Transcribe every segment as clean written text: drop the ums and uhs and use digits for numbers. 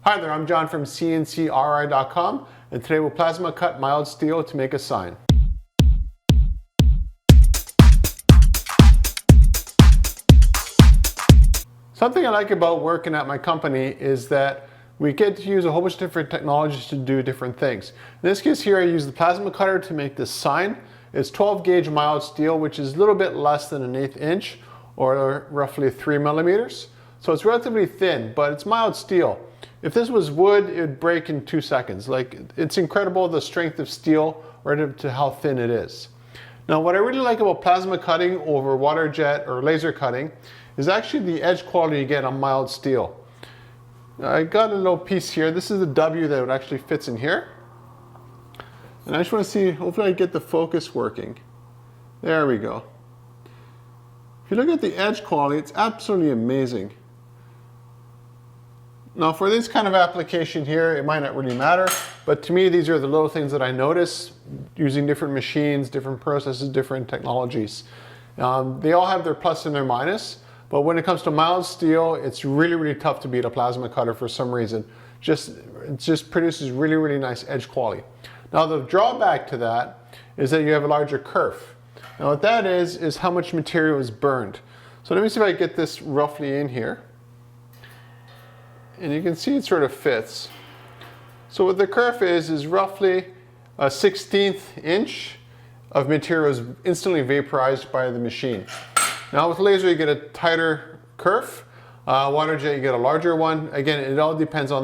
Hi there, I'm John from CNCKing.com, and today we'll plasma cut mild steel to make a sign. Something I like about working at my company is that we get to use a whole bunch of different technologies to do different things. In this case here, I use the plasma cutter to make this sign. It's 12 gauge mild steel, which is a little bit less than 1/8 inch, or roughly 3 millimeters. So it's relatively thin, but it's mild steel. If this was wood, it would break in 2 seconds. Like, it's incredible the strength of steel relative to how thin it is. Now, what I really like about plasma cutting over water jet or laser cutting is actually the edge quality you get on mild steel. I got a little piece here. This is the W that actually fits in here. And I just want to see, hopefully I get the focus working. There we go. If you look at the edge quality, it's absolutely amazing. Now for this kind of application here, it might not really matter, but to me these are the little things that I notice using different machines, different processes, different technologies. They all have their plus and their minus, but when it comes to mild steel, it's really tough to beat a plasma cutter for some reason. It just produces really nice edge quality. Now the drawback to that is that you have a larger kerf. Now what that is how much material is burned. So let me see if I get this roughly in here. And you can see it sort of fits. So what the kerf is roughly a 1/16 inch of material is instantly vaporized by the machine. Now with laser you get a tighter kerf. Water jet you get a larger one. Again, it all depends on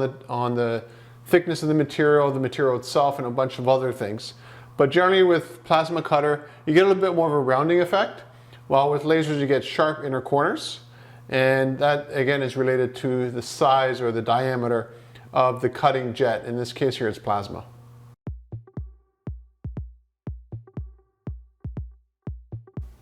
the thickness of the material itself, and a bunch of other things. But generally with plasma cutter, you get a little bit more of a rounding effect, while with lasers you get sharp inner corners. And that again is related to the size or the diameter of the cutting jet. In this case here it's plasma.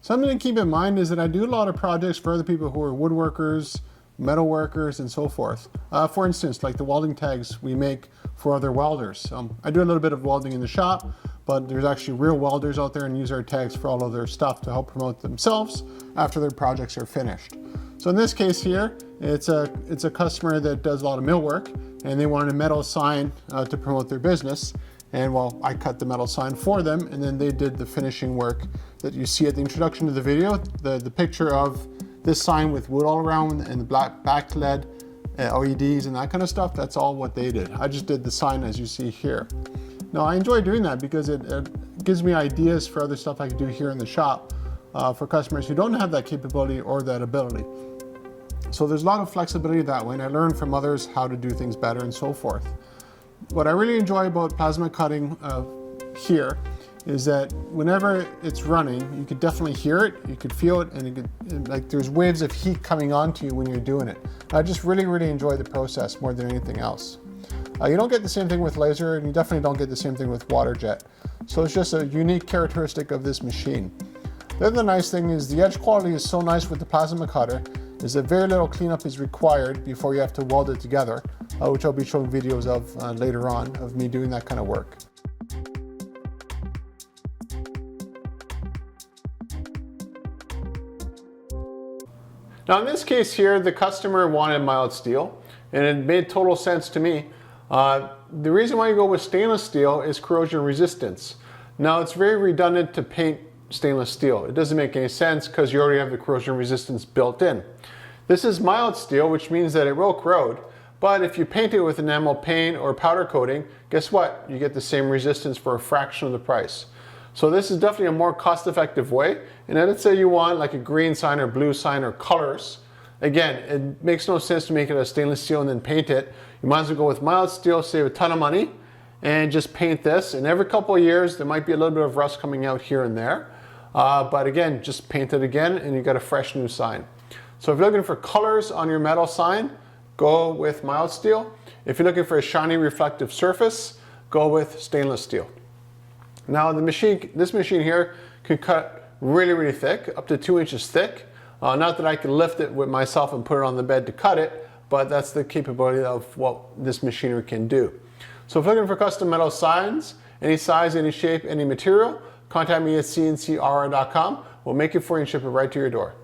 Something to keep in mind is that I do a lot of projects for other people who are woodworkers, metal workers, and so forth. For instance, like the welding tags we make for other welders. I do a little bit of welding in the shop, but there's actually real welders out there and use our tags for all of their stuff to help promote themselves after their projects are finished. So in this case here, it's a customer that does a lot of millwork, and they wanted a metal sign to promote their business. And well, I cut the metal sign for them, and then they did the finishing work that you see at the introduction to the video. The picture of this sign with wood all around and the black backlit LEDs and that kind of stuff, that's all what they did. I just did the sign as you see here. Now I enjoy doing that because it gives me ideas for other stuff I can do here in the shop for customers who don't have that capability or that ability. So there's a lot of flexibility that way, and I learn from others how to do things better and so forth. What I really enjoy about plasma cutting here is that whenever it's running, you could definitely hear it, you could feel it, and like there's waves of heat coming onto you when you're doing it. I just really enjoy the process more than anything else. You don't get the same thing with laser, and you definitely don't get the same thing with water jet. So it's just a unique characteristic of this machine. The other nice thing is the edge quality is so nice with the plasma cutter is that very little cleanup is required before you have to weld it together, which I'll be showing videos of later on of me doing that kind of work. Now in this case here, the customer wanted mild steel, and it made total sense to me. The reason why you go with stainless steel is corrosion resistance. Now it's very redundant to paint stainless steel. It doesn't make any sense because you already have the corrosion resistance built in. This is mild steel, which means that it will corrode, but if you paint it with enamel paint or powder coating, guess what? You get the same resistance for a fraction of the price. So this is definitely a more cost-effective way. And then let's say you want like a green sign or blue sign or colors. Again, it makes no sense to make it a stainless steel and then paint it. You might as well go with mild steel, save a ton of money, and just paint this. And every couple of years, there might be a little bit of rust coming out here and there. But again, just paint it again and you got a fresh new sign. So if you're looking for colors on your metal sign, go with mild steel. If you're looking for a shiny reflective surface, go with stainless steel. Now this machine here can cut really thick, up to 2 inches thick. Not that I can lift it with myself and put it on the bed to cut it, but that's the capability of what this machinery can do. So if you're looking for custom metal signs, any size, any shape, any material, contact me at CNCKing.com. We'll make it for you and ship it right to your door.